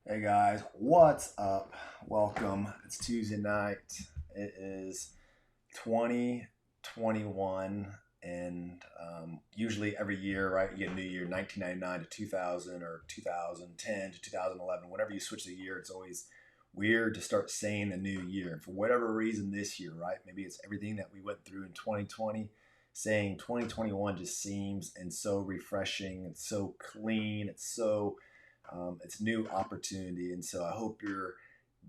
Hey guys, what's up? Welcome. It's Tuesday night. It is 2021, and usually every year, right? You get a new year, 1999 to 2000 or 2010 to 2011. Whenever you switch the year, it's always weird to start saying the new year. And for whatever reason, this year, right? Maybe it's everything that we went through in 2020. Saying 2021 just seems and so refreshing. It's so clean. It's new opportunity. And so I hope your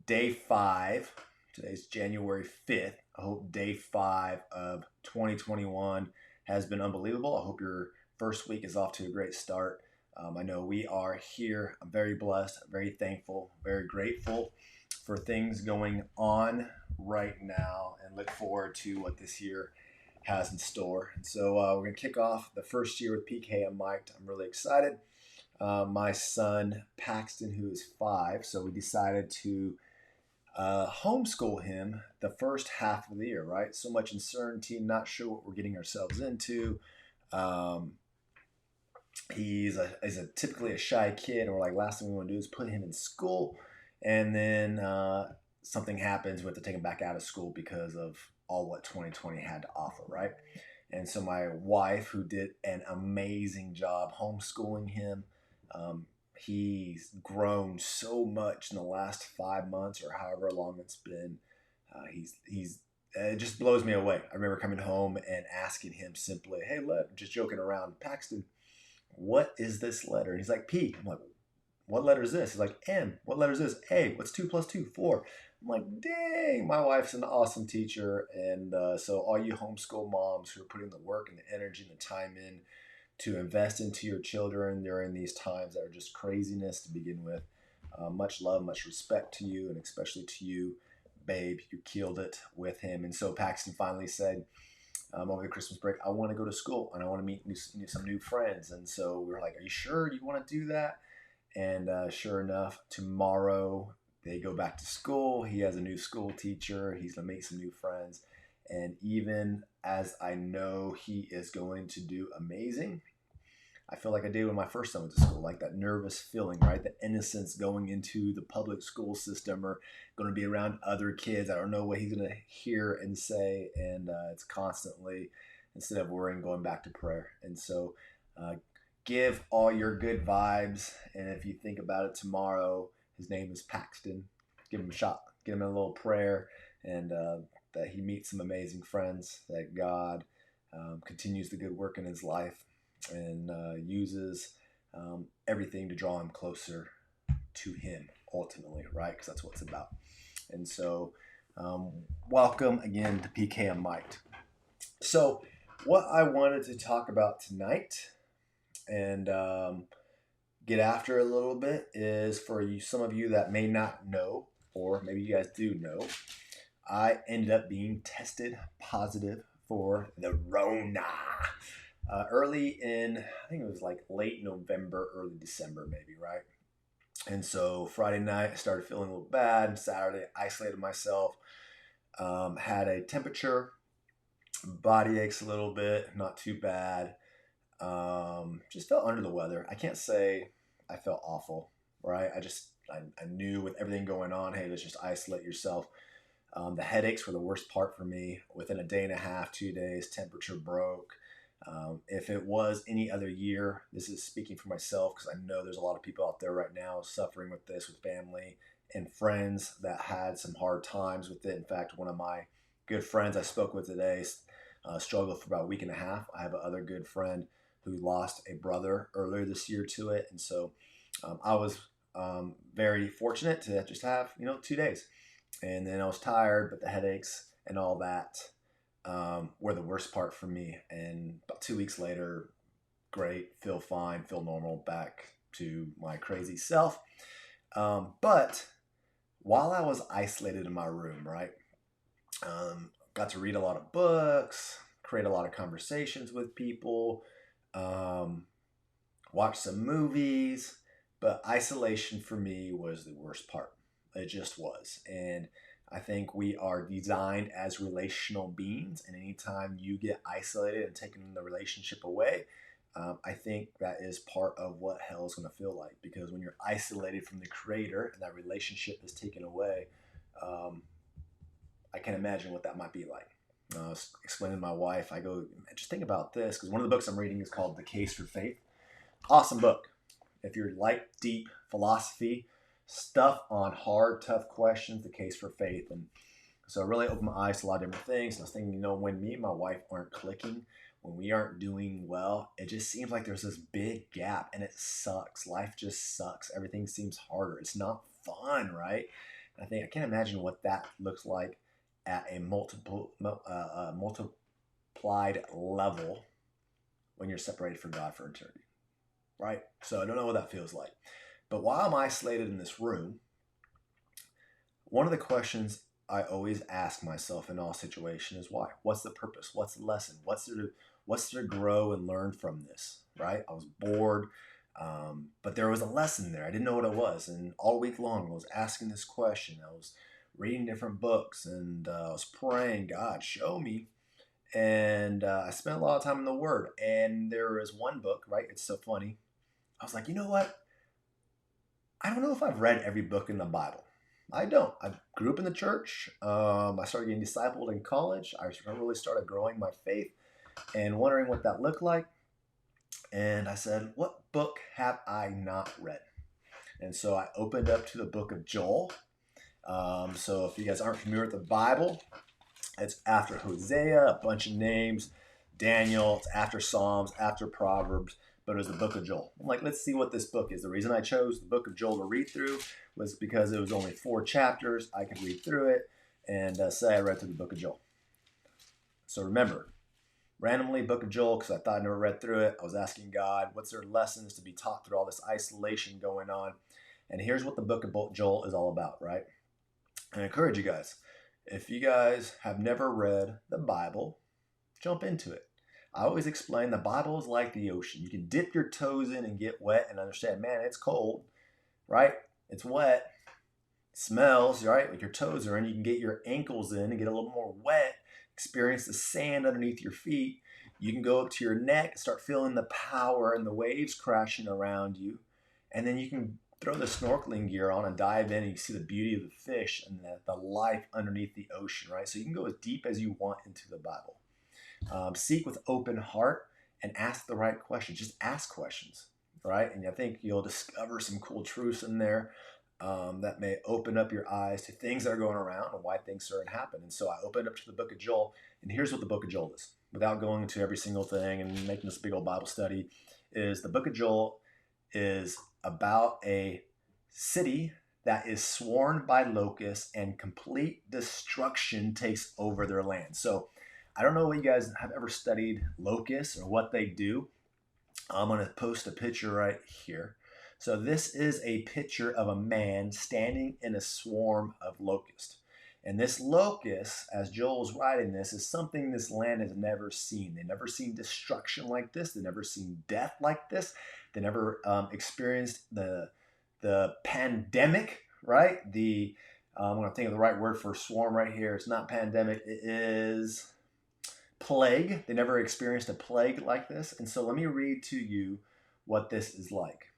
day five, today's January 5th, I hope day five of 2021 has been unbelievable. I hope your first week is off to a great start. I know we are here. I'm very blessed, very thankful, very grateful for things going on right now and look forward to what this year has in store. And so we're going to kick off the first year with PK and Mike. I'm really excited. My son Paxton, who is 5, so we decided to homeschool him the first half of the year, right? So much uncertainty, not sure what we're getting ourselves into. Um, he's typically a shy kid, and we're like, last thing we want to do is put him in school, and then something happens. We have to take him back out of school because of all what 2020 had to offer, right? And so my wife, who did an amazing job homeschooling him, he's grown so much in the last 5 months or however long it's been. He's it just blows me away. I remember coming home and asking him simply, "Hey, just joking around, Paxton, what is this letter?" And he's like, "P." I'm like, "What letter is this?" He's like, "M." "What letter is this?" "A." "What's 2 + 2?" "4." I'm like, "Dang, my wife's an awesome teacher." And so all you homeschool moms who are putting the work and the energy and the time in to invest into your children during these times that are just craziness to begin with. Much love, much respect to you, and especially to you, babe. You killed it with him. And so Paxton finally said over the Christmas break, I want to go to school and I want to meet some new friends. And so we were like, are you sure you want to do that? And sure enough, tomorrow they go back to school. He has a new school teacher. He's going to make some new friends. And even as I know he is going to do amazing, I feel like I did when my first son went to school, like that nervous feeling, right? The innocence going into the public school system or going to be around other kids. I don't know what he's going to hear and say. And it's constantly, instead of worrying, going back to prayer. And so uh, give all your good vibes. And if you think about it tomorrow, his name is Paxton. Give him a shot, give him a little prayer, and that he meets some amazing friends, that God continues the good work in his life and uses everything to draw him closer to him ultimately, right? Because that's what it's about. And so, welcome again to PK and Mike. So, what I wanted to talk about tonight and get after a little bit is for you, some of you that may not know, or maybe you guys do know, I ended up being tested positive for the RONA. Early in, I think it was like late November, early December, maybe, right? And so Friday night, I started feeling a little bad. Saturday, isolated myself, had a temperature, body aches a little bit, not too bad. Just felt under the weather. I can't say I felt awful, right? I knew with everything going on, hey, let's just isolate yourself. The headaches were the worst part for me. Within a day and a half, 2 days, temperature broke. If it was any other year, this is speaking for myself because I know there's a lot of people out there right now suffering with this, with family and friends that had some hard times with it. In fact, one of my good friends I spoke with today struggled for about a week and a half. I have another good friend who lost a brother earlier this year to it. And so I was very fortunate to just have, 2 days. And then I was tired, but the headaches and all that were the worst part for me. And about 2 weeks later, great, feel fine, feel normal, back to my crazy self. But while I was isolated in my room, right, got to read a lot of books, create a lot of conversations with people, watch some movies, but isolation for me was the worst part. It just was. And I think we are designed as relational beings, and anytime you get isolated and taken the relationship away, I think that is part of what hell is going to feel like, because when you're isolated from the Creator and that relationship is taken away, um, I can't imagine what that might be like. I was explaining to my wife, I go, just think about this, because one of the books I'm reading is called The Case for Faith. Awesome book. If you're like deep philosophy, stuff on hard, tough questions, The Case for Faith. And so it really opened my eyes to a lot of different things. And I was thinking, when me and my wife aren't clicking, when we aren't doing well, it just seems like there's this big gap, and it sucks. Life just sucks. Everything seems harder. It's not fun, right? And I can't imagine what that looks like at a multiplied level when you're separated from God for eternity, right? So I don't know what that feels like. But while I'm isolated in this room, one of the questions I always ask myself in all situations is why? What's the purpose? What's the lesson? What's there to grow and learn from this, right? I was bored, but there was a lesson there. I didn't know what it was. And all week long, I was asking this question. I was reading different books, and I was praying, God, show me. And I spent a lot of time in the Word. And there is one book, right? It's so funny. I was like, you know what? I don't know if I've read every book in the Bible. I don't. I grew up in the church. I started getting discipled in college. I really started growing my faith and wondering what that looked like. And I said, what book have I not read? And so I opened up to the book of Joel. So if you guys aren't familiar with the Bible, it's after Hosea, a bunch of names, Daniel, it's after Psalms, after Proverbs, but it was the book of Joel. I'm like, let's see what this book is. The reason I chose the book of Joel to read through was because it was only 4 chapters. I could read through it and say I read through the book of Joel. So remember, randomly, book of Joel, because I thought I never read through it. I was asking God, what's there lessons to be taught through all this isolation going on? And here's what the book of Joel is all about, right? And I encourage you guys, if you guys have never read the Bible, jump into it. I always explain the Bible is like the ocean. You can dip your toes in and get wet and understand, man, it's cold, right? It's wet. It smells, right? Like your toes are in. You can get your ankles in and get a little more wet, experience the sand underneath your feet. You can go up to your neck and start feeling the power and the waves crashing around you. And then you can throw the snorkeling gear on and dive in, and you see the beauty of the fish and the life underneath the ocean, right? So you can go as deep as you want into the Bible. Seek with open heart and ask the right questions. Just ask questions, right? And I think you'll discover some cool truths in there that may open up your eyes to things that are going around and why things started to happen. And so I opened up to the book of Joel, and here's what the book of Joel is. Without going into every single thing and making this big old Bible study, is the book of Joel is about a city that is swarmed by locusts and complete destruction takes over their land. So I don't know what you guys have ever studied locusts or what they do. I'm going to post a picture right here. So this is a picture of a man standing in a swarm of locusts. And this locust, as Joel's writing this, is something this land has never seen. They've never seen destruction like this. They've never seen death like this. They never experienced the pandemic, right? I'm going to think of the right word for swarm right here. It's not pandemic. It is plague. They never experienced a plague like this. And so let me read to you what this is like.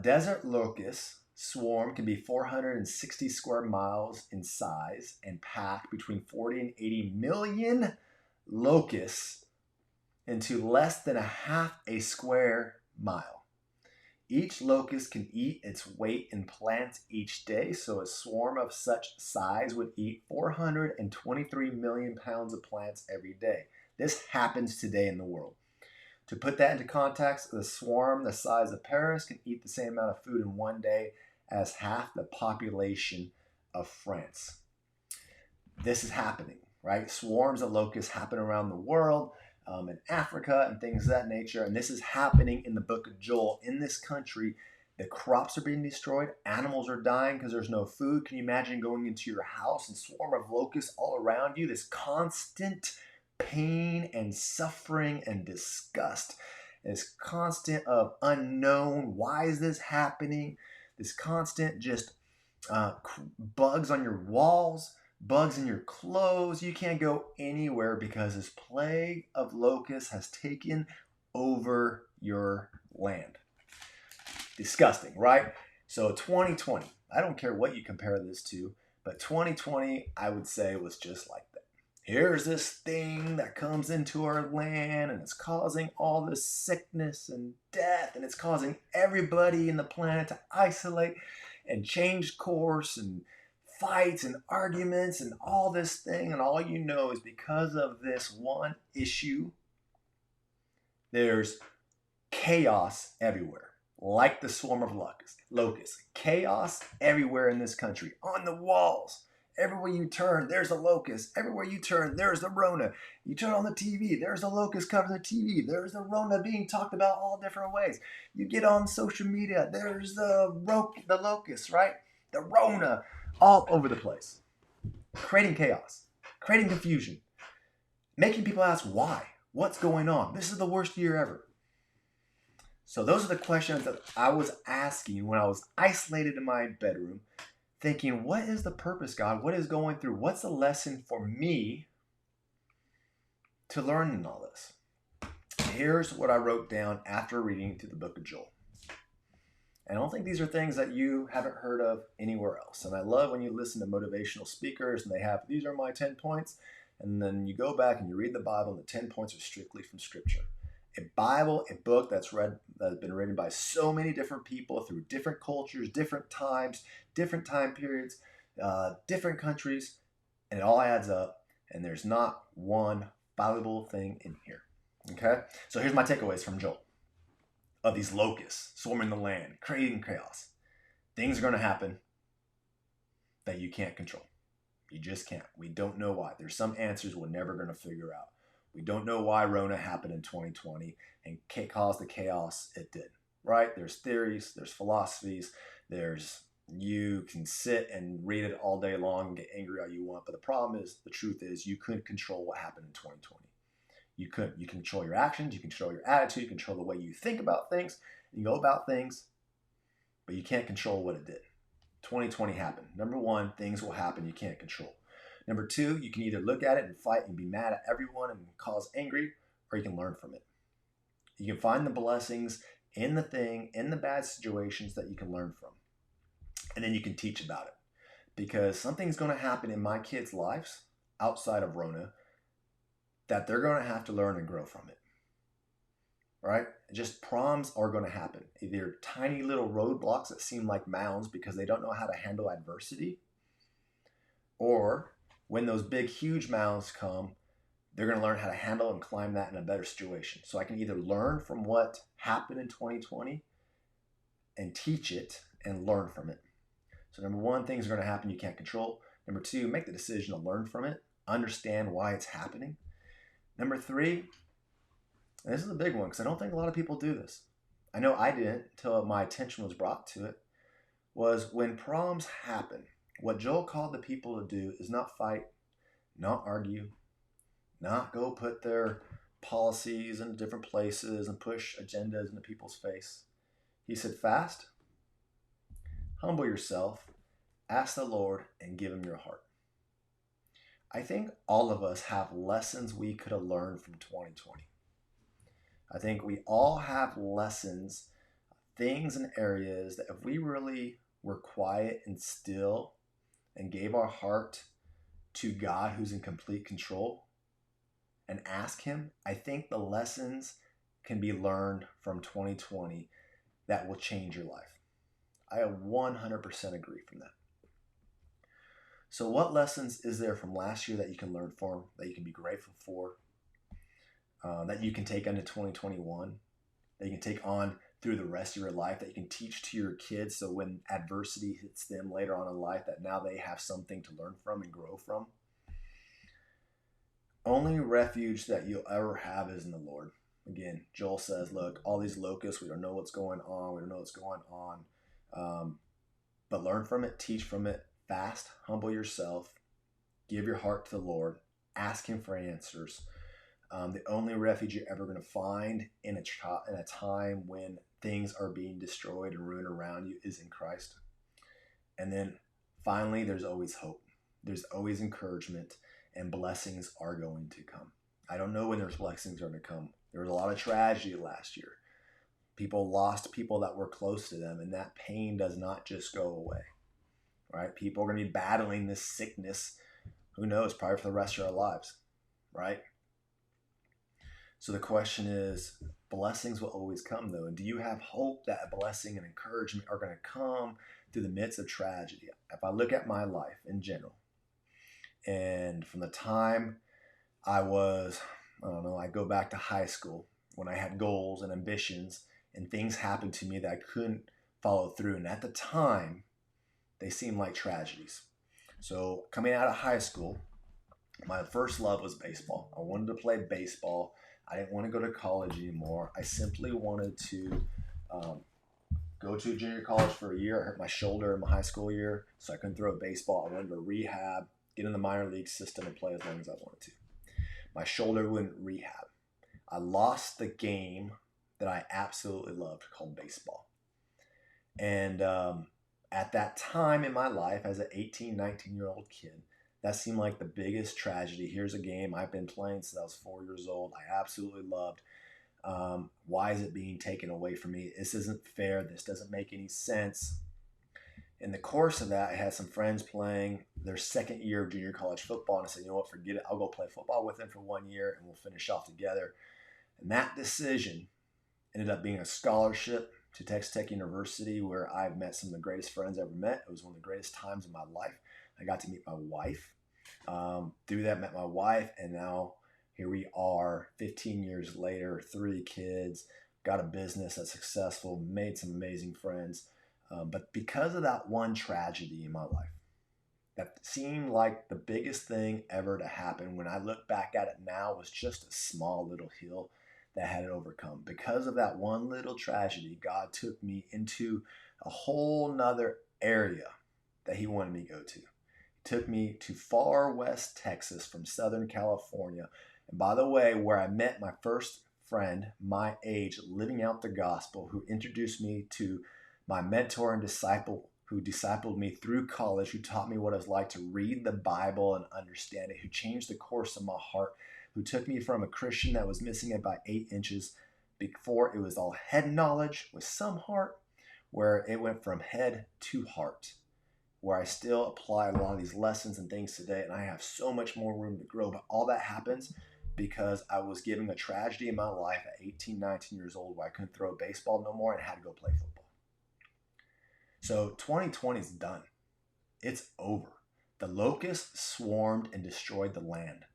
Desert locust swarm can be 460 square miles in size and pack between 40 and 80 million locusts into less than a half a square mile. Each locust can eat its weight in plants each day, so a swarm of such size would eat 423 million pounds of plants every day. This happens today in the world. To put that into context, the swarm the size of Paris can eat the same amount of food in one day as half the population of France. This is happening, right? Swarms of locusts happen around the world, in Africa and things of that nature. And this is happening in the book of Joel. In this country, the crops are being destroyed. Animals are dying because there's no food. Can you imagine going into your house and swarm of locusts all around you? This constant pain and suffering and disgust. This constant of unknown. Why is this happening? This constant just bugs on your walls, bugs in your clothes. You can't go anywhere because this plague of locusts has taken over your land. Disgusting, right? So 2020, I don't care what you compare this to, but 2020, I would say, was just like that. Here's this thing that comes into our land and it's causing all this sickness and death, and it's causing everybody in the planet to isolate and change course and fights and arguments and all this thing. And all you know is because of this one issue, there's chaos everywhere, like the swarm of locusts. Chaos everywhere in this country, on the walls. Everywhere you turn, there's a locust. Everywhere you turn, there's the RONA. You turn on the TV, there's a locust covering the TV. There's the RONA being talked about all different ways. You get on social media, there's the locust, right? The RONA, all over the place. Creating chaos, creating confusion, making people ask why. What's going on? This is the worst year ever. So those are the questions that I was asking when I was isolated in my bedroom, thinking, what is the purpose, God? What is going through? What's the lesson for me to learn in all this? Here's what I wrote down after reading through the book of Joel. And I don't think these are things that you haven't heard of anywhere else. And I love when you listen to motivational speakers and they have, these are my 10 points. And then you go back and you read the Bible and the 10 points are strictly from Scripture. A Bible, a book that's been written by so many different people through different cultures, different times, different time periods, different countries, and it all adds up, and there's not one valuable thing in here. Okay? So here's my takeaways from Joel. Of these locusts swarming the land, creating chaos. Things are going to happen that you can't control. You just can't. We don't know why. There's some answers we're never going to figure out. We don't know why RONA happened in 2020 and caused the chaos it did, right? There's theories, there's philosophies, you can sit and read it all day long and get angry all you want. But the truth is you couldn't control what happened in 2020. You couldn't. You control your actions, you control your attitude, you control the way you think about things, you go about things, but you can't control what it did. 2020 happened. Number one, things will happen you can't control. Number two, you can either look at it and fight and be mad at everyone and cause angry, or you can learn from it. You can find the blessings in the thing, in the bad situations that you can learn from. And then you can teach about it. Because something's going to happen in my kids' lives outside of RONA that they're going to have to learn and grow from it. Right? Just problems are going to happen. Either tiny little roadblocks that seem like mounds because they don't know how to handle adversity, or when those big, huge mounds come, they're going to learn how to handle and climb that in a better situation. So I can either learn from what happened in 2020 and teach it and learn from it. So number one, things are going to happen you can't control. Number two, make the decision to learn from it. Understand why it's happening. Number three, and this is a big one because I don't think a lot of people do this. I know I didn't until my attention was brought to it, was when problems happen, what Joel called the people to do is not fight, not argue, not go put their policies in different places and push agendas into people's face. He said, fast, humble yourself, ask the Lord, and give him your heart. I think all of us have lessons we could have learned from 2020. I think we all have lessons, things and areas that if we really were quiet and still and gave our heart to God who's in complete control and ask him, I think the lessons can be learned from 2020 that will change your life. I 100% agree from that. So what lessons is there from last year that you can learn from, that you can be grateful for, that you can take into 2021, that you can take on through the rest of your life, that you can teach to your kids so when adversity hits them later on in life, that now they have something to learn from and grow from? Only refuge that you'll ever have is in the Lord. Again, Joel says, look, all these locusts, we don't know what's going on. We don't know what's going on. But learn from it, teach from it, fast, humble yourself, give your heart to the Lord, ask him for answers. The only refuge you're ever going to find in a time when things are being destroyed and ruined around you is in Christ. And then finally, there's always hope. There's always encouragement, and blessings are going to come. I don't know when those blessings are going to come. There was a lot of tragedy last year. People lost people that were close to them, and that pain does not just go away, right? People are going to be battling this sickness, who knows, probably for the rest of their lives, right? So the question is, blessings will always come, though. And do you have hope that a blessing and encouragement are going to come through the midst of tragedy? If I look at my life in general, and from the time I go back to high school when I had goals and ambitions and things happened to me that I couldn't follow through. And at the time, they seemed like tragedies. So coming out of high school, my first love was baseball. I wanted to play baseball. I didn't want to go to college anymore. I simply wanted to go to a junior college for a year. I hurt my shoulder in my high school year, so I couldn't throw a baseball. I wanted to rehab, get in the minor league system, and play as long as I wanted to. My shoulder wouldn't rehab. I lost the game that I absolutely loved called baseball. And at that time in my life, as an 18, 19-year-old kid, that seemed like the biggest tragedy. Here's a game I've been playing since I was 4 years old. I absolutely loved. Why is it being taken away from me? This isn't fair. This doesn't make any sense. In the course of that, I had some friends playing their second year of junior college football, and I said, you know what, forget it. I'll go play football with them for 1 year, and we'll finish off together. And that decision ended up being a scholarship to Texas Tech University, where I've met some of the greatest friends I ever met. It was one of the greatest times in my life. I got to meet my wife. Through that, met my wife, and now here we are 15 years later, 3 kids, got a business that's successful, made some amazing friends. But because of that one tragedy in my life, that seemed like the biggest thing ever to happen, when I look back at it now, was just a small little hill that I had to overcome. Because of that one little tragedy, God took me into a whole nother area that he wanted me to go to. He took me to far west Texas from Southern California. And by the way, where I met my first friend, my age, living out the gospel, who introduced me to my mentor and disciple, who discipled me through college, who taught me what it was like to read the Bible and understand it, who changed the course of my heart, who took me from a Christian that was missing about 8 inches before it was all head knowledge with some heart, where it went from head to heart, where I still apply a lot of these lessons and things today, and I have so much more room to grow. But all that happens because I was given a tragedy in my life at 18, 19 years old, where I couldn't throw a baseball no more and had to go play football. So 2020 is done. It's over. The locusts swarmed and destroyed the land.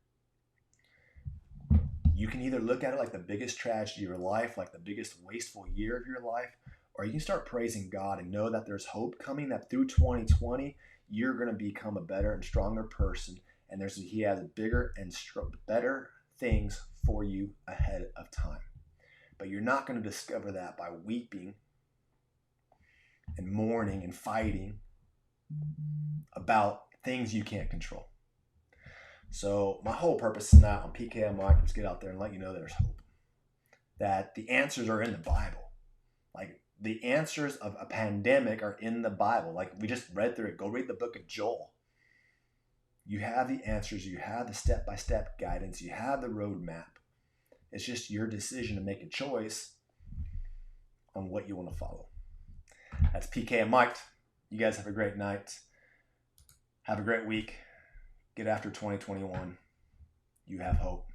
You can either look at it like the biggest tragedy of your life, like the biggest wasteful year of your life, or you can start praising God and know that there's hope coming, that through 2020, you're going to become a better and stronger person, and he has bigger and better things for you ahead of time. But you're not going to discover that by weeping and mourning and fighting about things you can't control. So my whole purpose tonight on PK Mike was get out there and let you know there's hope. That the answers are in the Bible. Like the answers of a pandemic are in the Bible. Like we just read through it. Go read the book of Joel. You have the answers. You have the step-by-step guidance. You have the roadmap. It's just your decision to make a choice on what you want to follow. That's PK and Mike. You guys have a great night. Have a great week. Get after 2021. You have hope.